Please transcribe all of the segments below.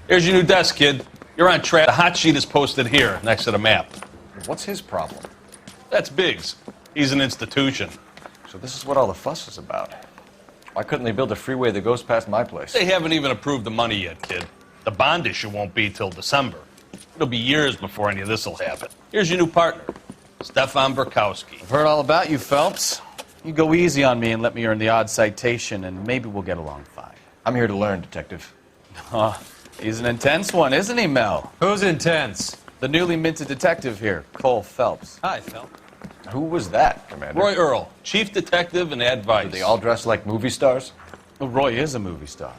Here's your new desk, kid. You're on track. The hot sheet is posted here, next to the map. What's his problem? That's Biggs. He's an institution. So this is what all the fuss is about. Why couldn't they build a freeway that goes past my place? They haven't even approved the money yet, kid. The bond issue won't be till December. It'll be years before any of this will happen. Here's your new partner, Stefan Bekowsky. I've heard all about you, Phelps. You go easy on me and let me earn the odd citation, and maybe we'll get along fine. I'm here to learn, Detective. He's an intense one, isn't he, Mel? Who's intense? The newly minted detective here, Cole Phelps. Hi, Phil. Who was that, Commander? Roy Earl, chief detective and advice. Do they all dress like movie stars? Well, Roy is a movie star.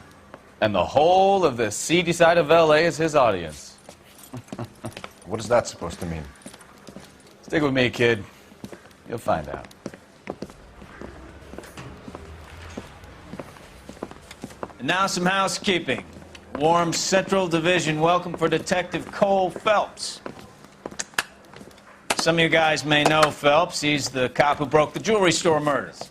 And the whole of the seedy side of L.A. is his audience. What is that supposed to mean? Stick with me, kid. You'll find out. And now some housekeeping. Warm Central Division welcome for Detective Cole Phelps. Some of you guys may know Phelps. He's the cop who broke the jewelry store murders.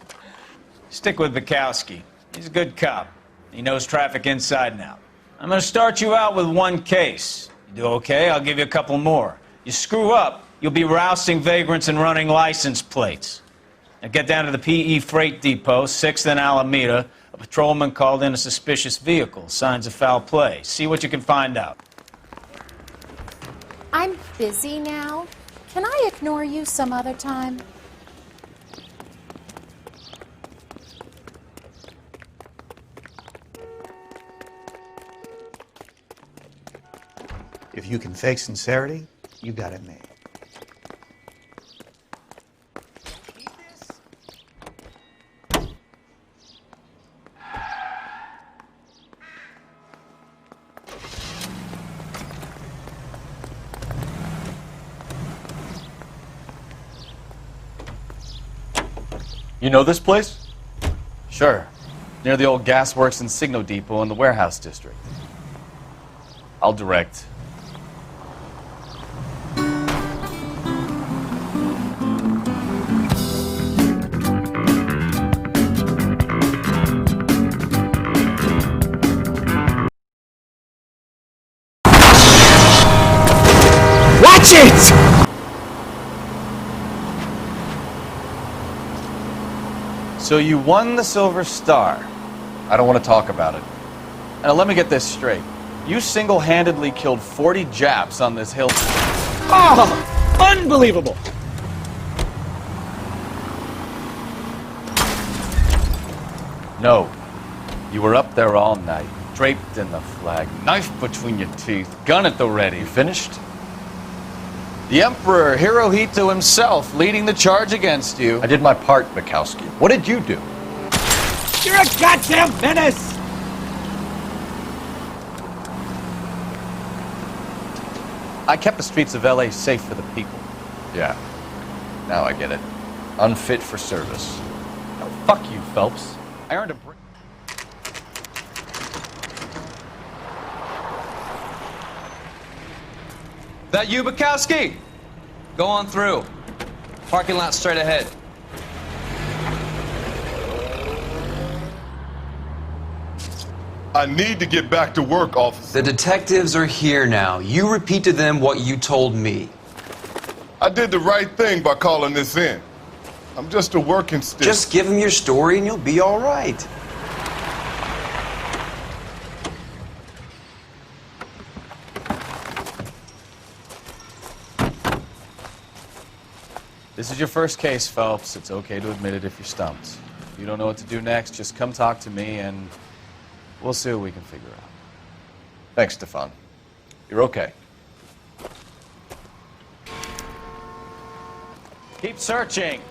Stick with Bekowsky. He's a good cop. He knows traffic inside and out. I'm going to start you out with one case. You do okay, I'll give you a couple more. You screw up, you'll be rousting vagrants and running license plates. Now get down to the PE Freight Depot, 6th and Alameda. A patrolman called in a suspicious vehicle. Signs of foul play. See what you can find out. I'm busy now. Can I ignore you some other time? If you can fake sincerity, you got it made. You know this place? Sure. Near the old gasworks and Signo Depot in the warehouse district. I'll direct. Watch it! So you won the Silver Star. I don't want to talk about it. Now let me get this straight. You single-handedly killed 40 Japs on this hill. Oh, unbelievable! No. You were up there all night, draped in the flag, knife between your teeth, gun at the ready. Finished? The Emperor Hirohito himself leading the charge against you. I did my part, Bekowsky. What did you do? You're a goddamn menace! I kept the streets of L.A. safe for the people. Yeah. Now I get it. Unfit for service. No, fuck you, Phelps. I earned a break. That you, Bekowsky? Go on through. Parking lot straight ahead. I need to get back to work, officer. The detectives are here now. You repeat to them what you told me. I did the right thing by calling this in. I'm just a working stick. Just give them your story and you'll be all right. This is your first case, Phelps. It's okay to admit it if you're stumped. If you don't know what to do next, just come talk to me and we'll see what we can figure out. Thanks, Stefan. You're okay. Keep searching.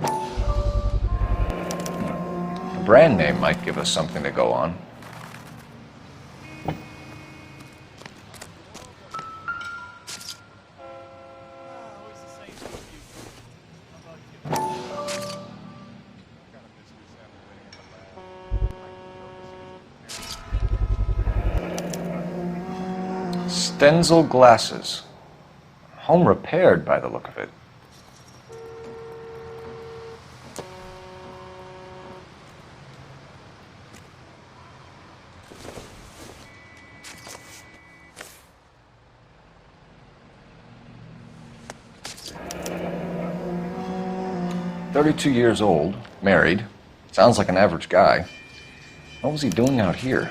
A brand name might give us something to go on. Stenzel glasses. Home repaired by the look of it. 32 years old, married. Sounds like an average guy. What was he doing out here?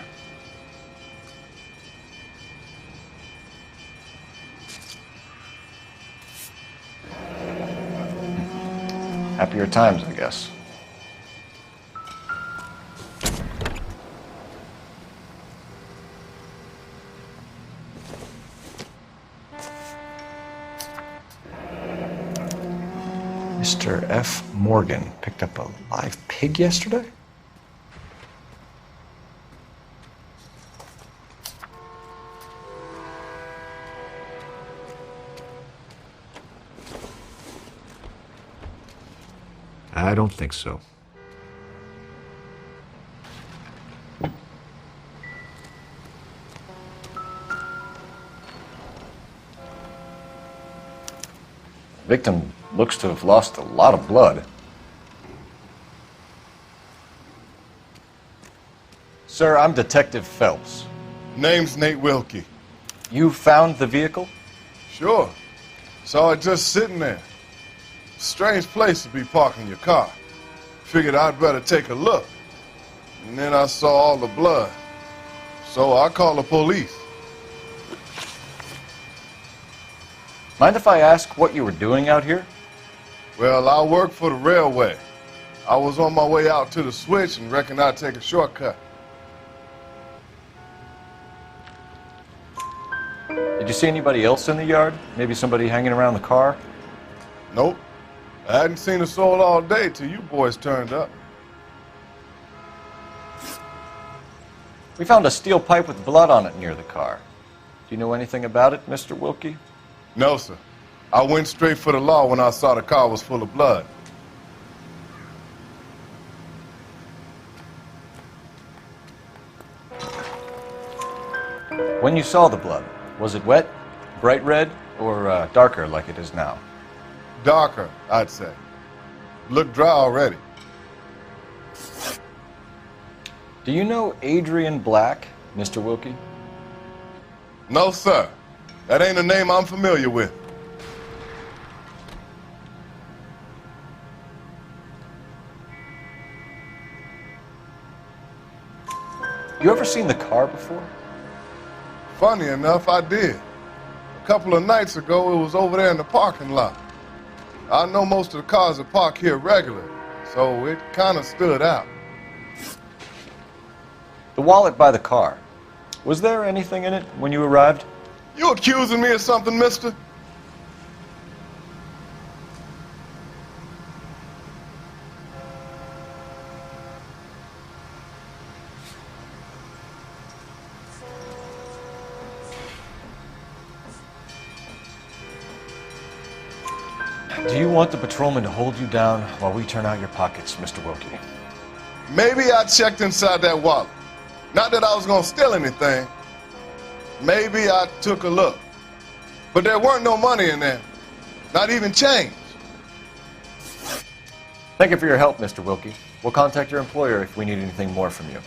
Happier times, I guess. Mr. F. Morgan picked up a live pig yesterday? I don't think so. Victim looks to have lost a lot of blood. Sir, I'm Detective Phelps. Name's Nate Wilkie. You found the vehicle? Sure. Saw it just sitting there. Strange place to be parking your car. Figured I'd better take a look. And then I saw all the blood. So I called the police. Mind if I ask what you were doing out here? Well, I work for the railway. I was on my way out to the switch and reckoned I'd take a shortcut. Did you see anybody else in the yard? Maybe somebody hanging around the car? Nope. I hadn't seen a soul all day till you boys turned up. We found a steel pipe with blood on it near the car. Do you know anything about it, Mr. Wilkie? No, sir. I went straight for the law when I saw the car was full of blood. When you saw the blood, was it wet, bright red, or darker like it is now? Darker, I'd say. Looked dry already. Do you know Adrian Black, Mr. Wilkie? No, sir. That ain't a name I'm familiar with. You ever seen the car before? Funny enough, I did. A couple of nights ago, it was over there in the parking lot. I know most of the cars are parked here regular, so it kind of stood out. The wallet by the car. Was there anything in it when you arrived? You accusing me of something, mister? Do you want the patrolman to hold you down while we turn out your pockets, Mr. Wilkie? Maybe I checked inside that wallet. Not that I was gonna steal anything. Maybe I took a look. But there weren't no money in there. Not even change. Thank you for your help, Mr. Wilkie. We'll contact your employer if we need anything more from you.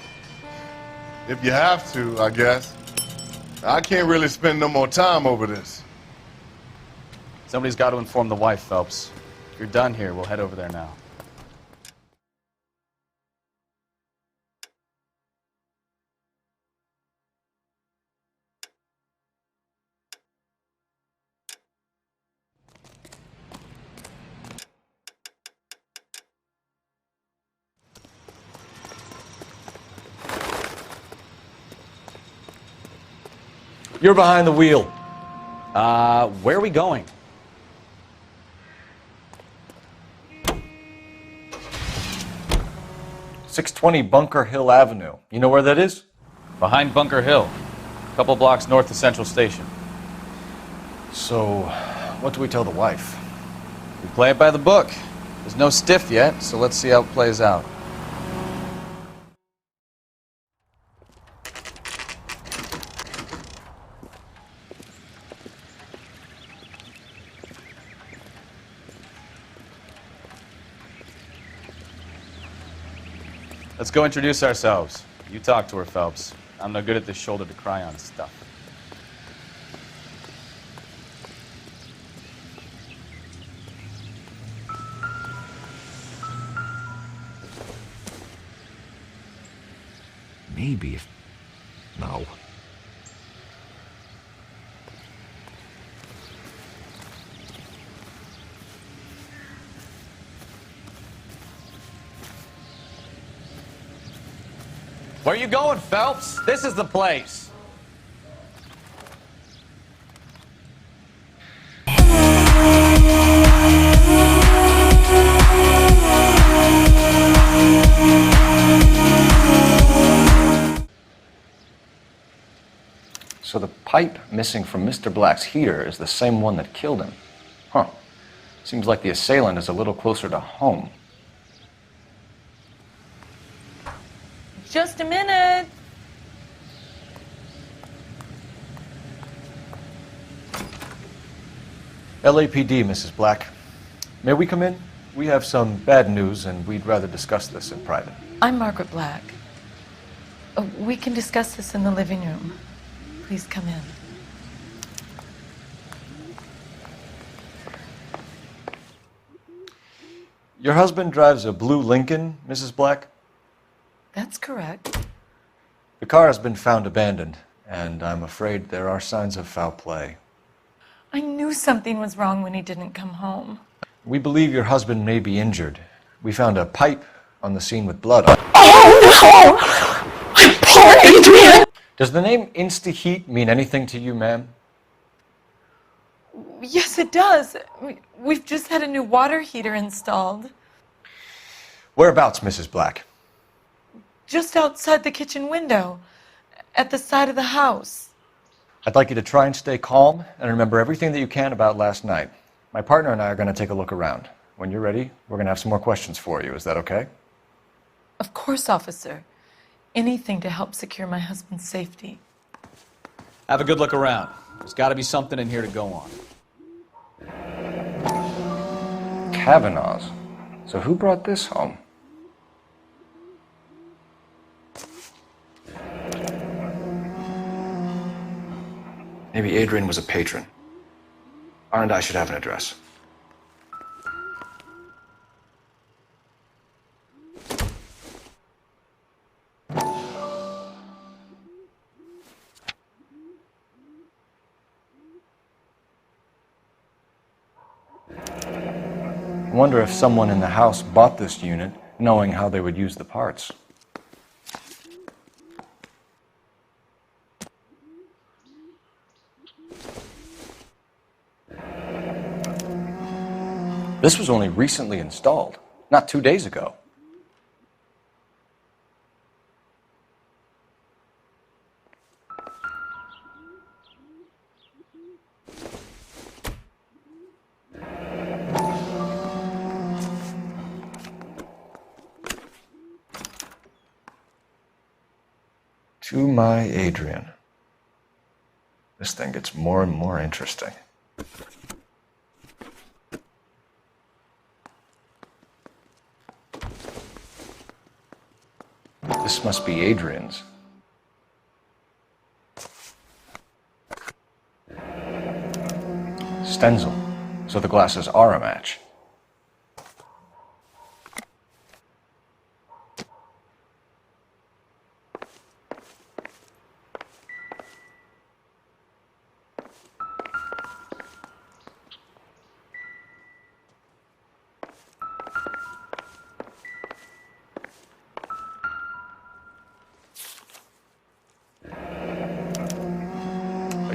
If you have to, I guess. I can't really spend no more time over this. Somebody's got to inform the wife, Phelps. If you're done here, we'll head over there now. You're behind the wheel. Where are we going? .620 Bunker Hill Avenue. You know where that is? Behind Bunker Hill. A couple blocks north of Central Station. So, what do we tell the wife? We play it by the book. There's no stiff yet, so let's see how it plays out. Let's go introduce ourselves. You talk to her, Phelps. I'm no good at this shoulder to cry on stuff. maybe if... No. Where you going, Phelps? This is the place. So the pipe missing from Mr. Black's heater is the same one that killed him. Huh. Seems like the assailant is a little closer to home. Just a minute. LAPD, Mrs. Black. May we come in? We have some bad news, and we'd rather discuss this in private. I'm Margaret Black. We can discuss this in the living room. Please come in. Your husband drives a blue Lincoln, Mrs. Black? That's correct. The car has been found abandoned, and I'm afraid there are signs of foul play. I knew something was wrong when he didn't come home. We believe your husband may be injured. We found a pipe on the scene with blood on it. Oh, no! Poor Adrian! Does the name Insta-Heat mean anything to you, ma'am? Yes, it does. We've just had a new water heater installed. Whereabouts, Mrs. Black? Just outside the kitchen window, at the side of the house. I'd like you to try and stay calm and remember everything that you can about last night. My partner and I are going to take a look around. When you're ready, we're going to have some more questions for you. Is that okay? Of course, officer. Anything to help secure my husband's safety. Have a good look around. There's got to be something in here to go on. Kavanaugh's. So who brought this home? Maybe Adrian was a patron. R&I should have an address. I wonder if someone in the house bought this unit knowing how they would use the parts. This was only recently installed, not 2 days ago. To my Adrian. This thing gets more and more interesting. This must be Adrian's. Stencil, so the glasses are a match.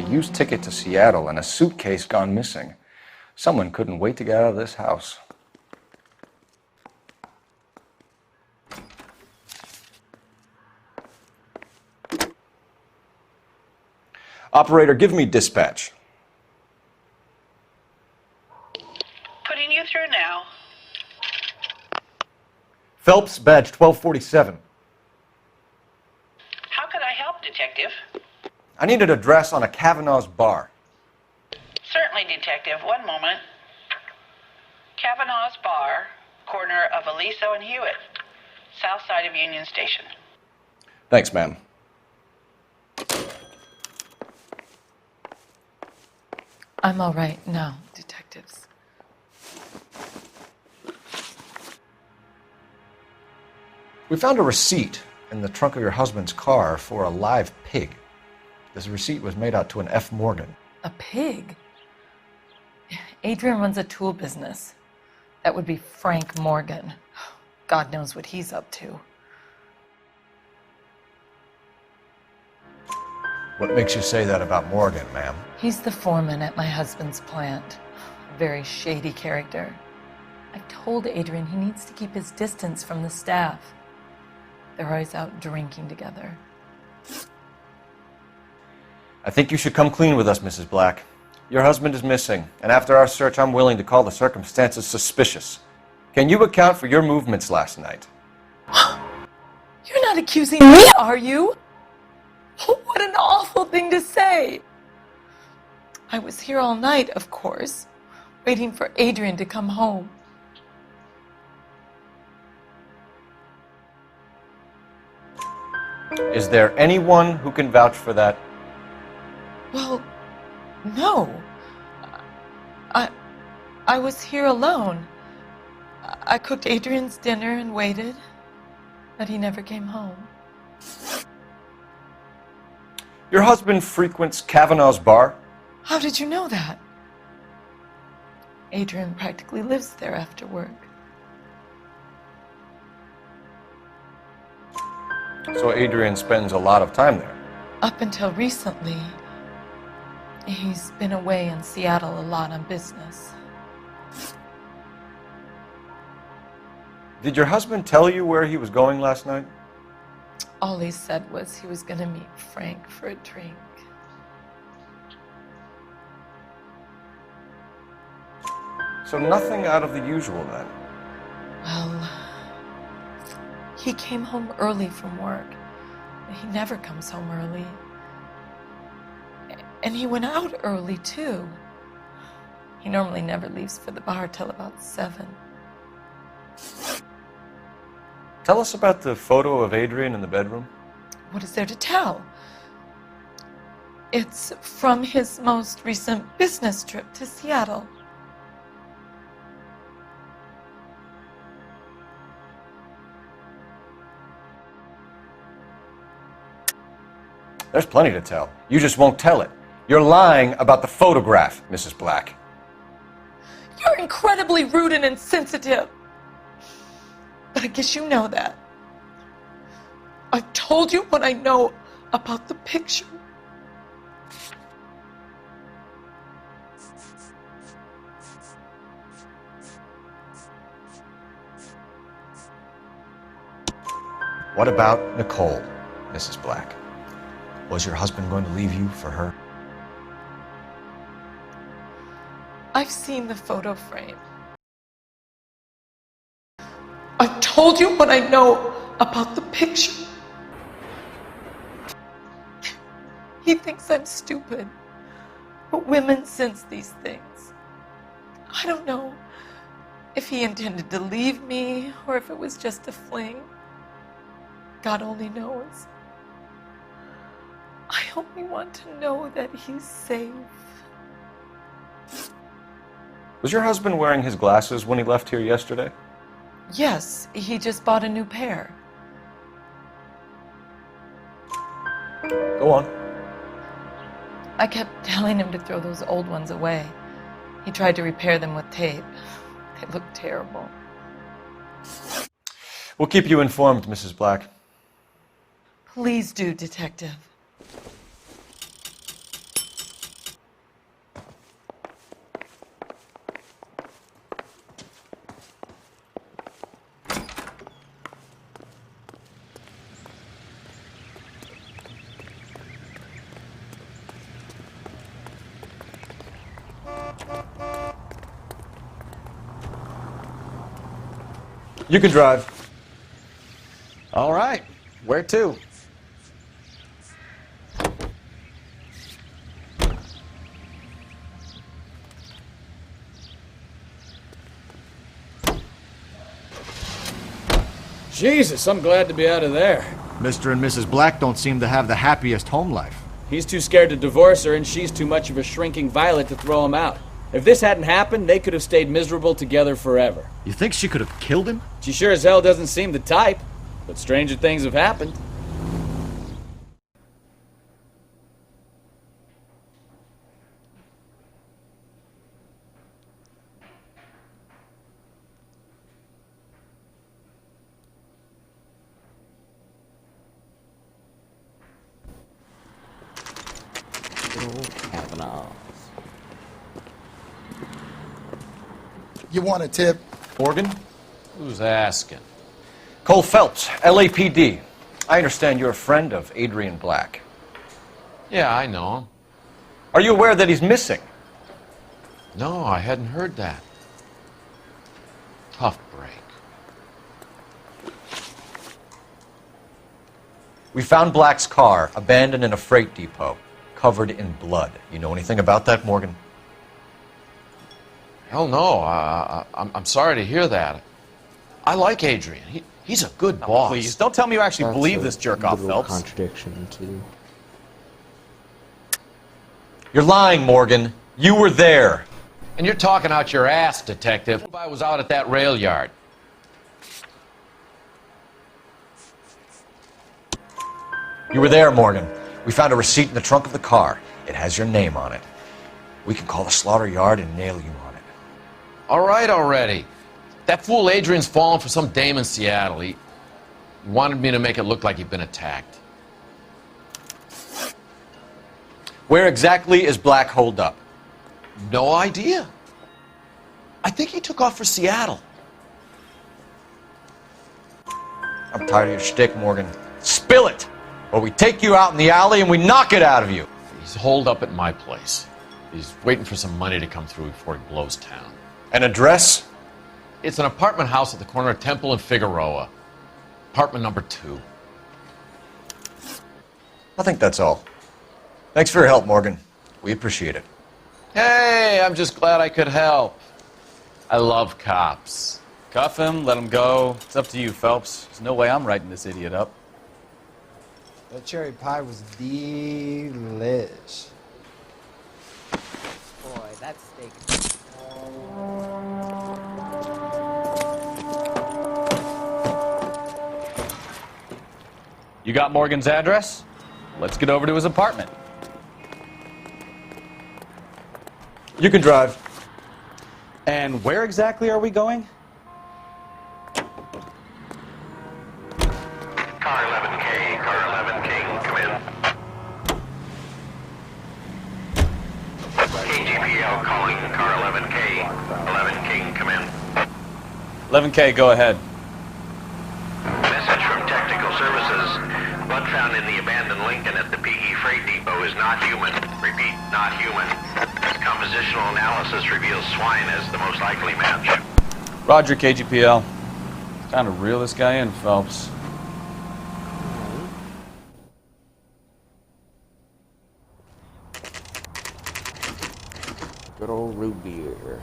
Used ticket to Seattle and a suitcase gone missing. Someone couldn't wait to get out of this house. Operator, give me dispatch. Putting you through now. Phelps, badge 1247. How could I help, Detective? I need an address on a Kavanaugh's bar. Certainly, Detective. One moment. Kavanaugh's Bar, corner of Aliso and Hewitt, south side of Union Station. Thanks, ma'am. I'm all right now, detectives. We found a receipt in the trunk of your husband's car for a live pig. This receipt was made out to an F. Morgan. A pig? Adrian runs a tool business. That would be Frank Morgan. God knows what he's up to. What makes you say that about Morgan, ma'am? He's the foreman at my husband's plant. A very shady character. I've told Adrian he needs to keep his distance from the staff. They're always out drinking together. I think you should come clean with us, Mrs. Black. Your husband is missing, and after our search, I'm willing to call the circumstances suspicious. Can you account for your movements last night? You're not accusing me, are you? What an awful thing to say. I was here all night, of course, waiting for Adrian to come home. Is there anyone who can vouch for that? Well, no. I was here alone. I cooked Adrian's dinner and waited, but he never came home. Your husband frequents Kavanaugh's bar? How did you know that? Adrian practically lives there after work. So Adrian spends a lot of time there? Up until recently, he's been away in Seattle a lot on business. Did your husband tell you where he was going last night? All he said was he was going to meet Frank for a drink. So nothing out of the usual then? Well, he came home early from work. He never comes home early. And he went out early, too. He normally never leaves for the bar till about 7. Tell us about the photo of Adrian in the bedroom. What is there to tell? It's from his most recent business trip to Seattle. There's plenty to tell. You just won't tell it. You're lying about the photograph, Mrs. Black. You're incredibly rude and insensitive. But I guess you know that. I've told you what I know about the picture. What about Nicole, Mrs. Black? Was your husband going to leave you for her? I've seen the photo frame. I've told you what I know about the picture. He thinks I'm stupid, but women sense these things. I don't know if he intended to leave me or if it was just a fling. God only knows. I only want to know that he's safe. Was your husband wearing his glasses when he left here yesterday? Yes, he just bought a new pair. Go on. I kept telling him to throw those old ones away. He tried to repair them with tape. They look terrible. We'll keep you informed, Mrs. Black. Please do, Detective. You can drive. All right. Where to? Jesus, I'm glad to be out of there. Mr. and Mrs. Black don't seem to have the happiest home life. He's too scared to divorce her, and she's too much of a shrinking violet to throw him out. If this hadn't happened, they could have stayed miserable together forever. You think she could have killed him? She sure as hell doesn't seem the type. But stranger things have happened. You want a tip? Morgan? Who's asking? Cole Phelps, LAPD. I understand you're a friend of Adrian Black. Yeah, I know him. Are you aware that he's missing? No, I hadn't heard that. Tough break. We found Black's car abandoned in a freight depot, covered in blood. You know anything about that, Morgan? Hell no. I'm sorry to hear that. I like Adrian. He's a good boss. Please, don't tell me you actually believe this jerk-off, Phelps. Contradiction, too. You're lying, Morgan. You were there. And you're talking out your ass, detective. I was out at that rail yard. You were there, Morgan. We found a receipt in the trunk of the car. It has your name on it. We can call the slaughter yard and nail you on it. All right already. That fool Adrian's fallen for some dame in Seattle. He wanted me to make it look like he'd been attacked. Where exactly is Black holed up? No idea. I think he took off for Seattle. I'm tired of your shtick, Morgan. Spill it! Or we take you out in the alley and we knock it out of you. He's holed up at my place. He's waiting for some money to come through before he blows town. An address? It's an apartment house at the corner of Temple and Figueroa. Apartment number 2. I think that's all. Thanks for your help, Morgan. We appreciate it. Hey, I'm just glad I could help. I love cops. Cuff him, let him go. It's up to you, Phelps. There's no way I'm writing this idiot up. That cherry pie was delish. Boy, that steak. You got Morgan's address? Let's get over to his apartment. You can drive. And where exactly are we going? Car 11K, car 11 King, come in. KGPL calling car 11K, 11 King, come in. 11K, go ahead. Message from Technical Services. Blood found in the abandoned Lincoln at the PE Freight Depot is not human. Repeat, not human. Compositional analysis reveals swine as the most likely match. Roger, KGPL. Time to reel this guy in, Phelps. Good old root beer.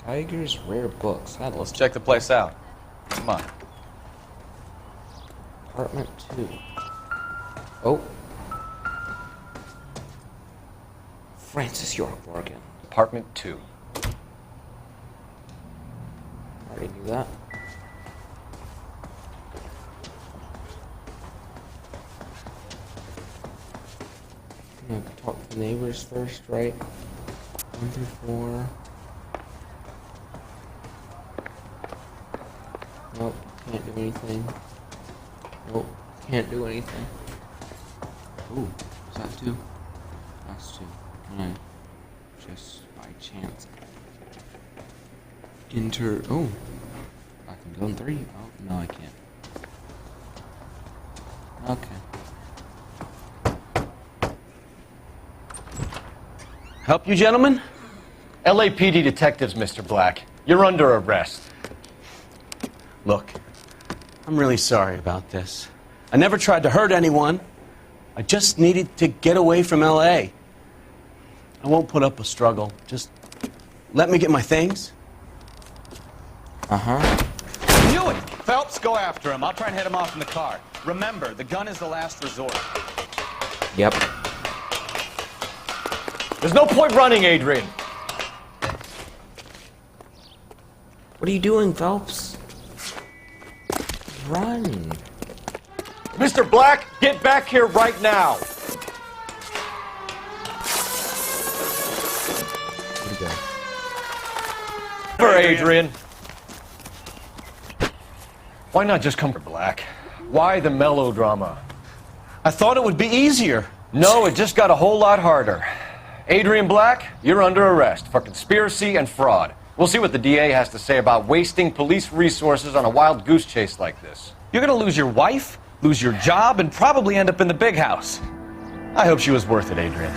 Geiger's Rare Books. Let's check the place out. Come on. Apartment 2. Oh. Francis York Morgan. Apartment 2. Already knew that. I'm gonna talk to the neighbors first, right? 1 through 4. Nope, can't do anything. Nope, can't do anything. Ooh, is that 2? That's 2. Can I just by chance enter? Oh, I can go in 3. Oh, no, I can't. Okay. Help you, gentlemen? LAPD detectives, Mr. Black. You're under arrest. Look, I'm really sorry about this. I never tried to hurt anyone. I just needed to get away from LA. I won't put up a struggle. Just let me get my things. Knew it! Phelps, go after him. I'll try and head him off in the car. Remember, the gun is the last resort. Yep. There's no point running, Adrian. What are you doing, Phelps? Run. Mr. Black, get back here right now! Where'd he go? For Adrian. Why not just come for Black? Why the melodrama? I thought it would be easier. No, it just got a whole lot harder. Adrian Black, you're under arrest for conspiracy and fraud. We'll see what the DA has to say about wasting police resources on a wild goose chase like this. You're gonna lose your wife, lose your job, and probably end up in the big house. I hope she was worth it, Adrian.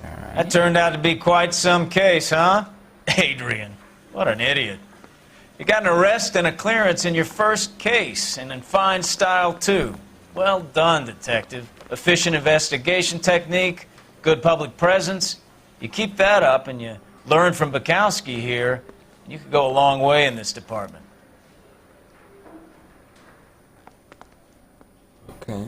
That turned out to be quite some case, huh? Adrian, what an idiot. You got an arrest and a clearance in your first case, and in fine style, too. Well done, detective. Efficient investigation technique, good public presence. You keep that up and you learn from Bekowsky here, and you could go a long way in this department. Okay.